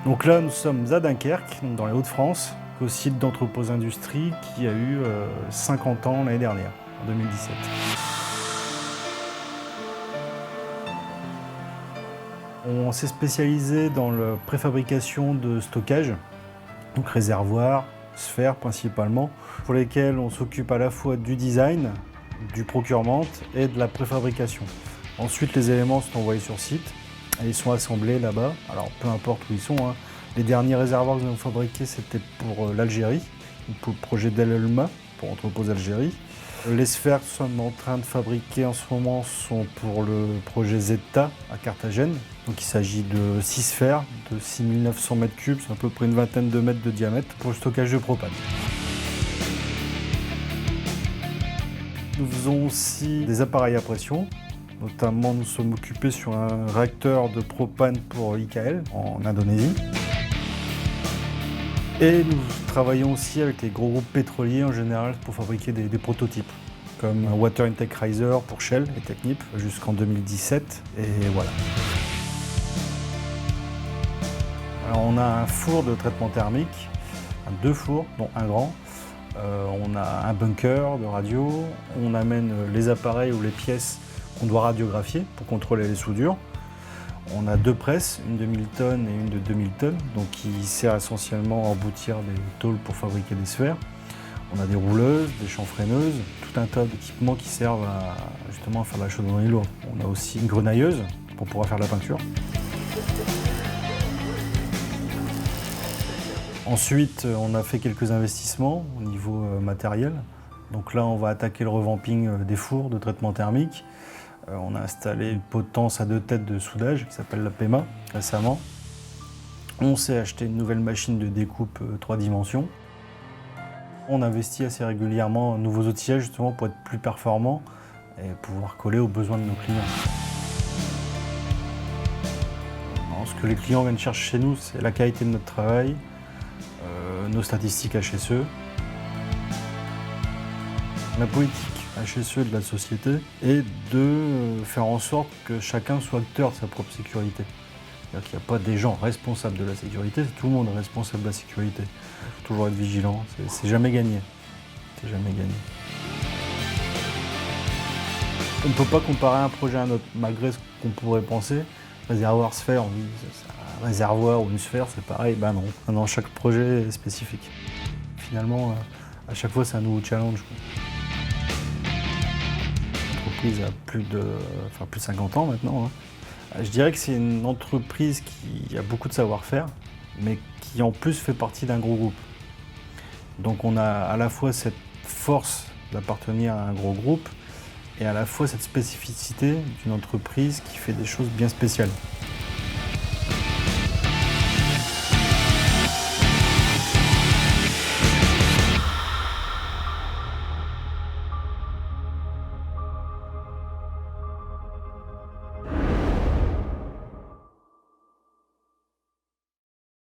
Donc là, nous sommes à Dunkerque, dans les Hauts-de-France, au site d'Entrepose Industrie qui a eu 50 ans l'année dernière, en 2017. On s'est spécialisé dans la préfabrication de stockage, donc réservoirs, sphères principalement, pour lesquels on s'occupe à la fois du design, du procurement et de la préfabrication. Ensuite, les éléments sont envoyés sur site et ils sont assemblés là-bas. Alors, peu importe où ils sont, hein. Les derniers réservoirs que nous avons fabriqués, c'était pour l'Algérie, pour le projet d'El Elma, pour Entrepose Algérie. Les sphères que nous sommes en train de fabriquer en ce moment sont pour le projet Zeta à Carthagène. Donc il s'agit de 6 sphères de 6900 m3, c'est à peu près une vingtaine de mètres de diamètre pour le stockage de propane. Nous faisons aussi des appareils à pression. Notamment, nous sommes occupés sur un réacteur de propane pour IKL en Indonésie. Et nous travaillons aussi avec les gros groupes pétroliers en général pour fabriquer des prototypes, comme Water Intake Riser pour Shell et Technip jusqu'en 2017. Et voilà. Alors, on a un four de traitement thermique, 2 fours, dont un grand. On a un bunker de radio. On amène les appareils ou les pièces qu'on doit radiographier pour contrôler les soudures. On a 2 presses, une de 1000 tonnes et une de 2000 tonnes, donc qui sert essentiellement à emboutir des tôles pour fabriquer des sphères. On a des rouleuses, des chanfreineuses, tout un tas d'équipements qui servent justement à faire de la chaudronnerie lourde. On a aussi une grenailleuse pour pouvoir faire de la peinture. Ensuite, on a fait quelques investissements au niveau matériel. Donc là, on va attaquer le revamping des fours de traitement thermique. On a installé une potence à 2 têtes de soudage qui s'appelle la PEMA récemment. On s'est acheté une nouvelle machine de découpe 3 dimensions. On investit assez régulièrement en nouveaux outillages justement pour être plus performants et pouvoir coller aux besoins de nos clients. Alors, ce que les clients viennent chercher chez nous, c'est la qualité de notre travail, nos statistiques HSE, la politique HSE de la société et de faire en sorte que chacun soit acteur de sa propre sécurité. C'est-à-dire qu'il n'y a pas des gens responsables de la sécurité, tout le monde est responsable de la sécurité. Il faut toujours être vigilant, c'est jamais gagné. C'est jamais gagné. On ne peut pas comparer un projet à un autre, malgré ce qu'on pourrait penser. Réservoir, sphère, on dit un réservoir ou une sphère, c'est pareil, ben non. Non, chaque projet est spécifique. Finalement, à chaque fois, c'est un nouveau challenge. L'entreprise a plus de 50 ans maintenant. Hein. Je dirais que c'est une entreprise qui a beaucoup de savoir-faire, mais qui en plus fait partie d'un gros groupe. Donc on a à la fois cette force d'appartenir à un gros groupe et à la fois cette spécificité d'une entreprise qui fait des choses bien spéciales.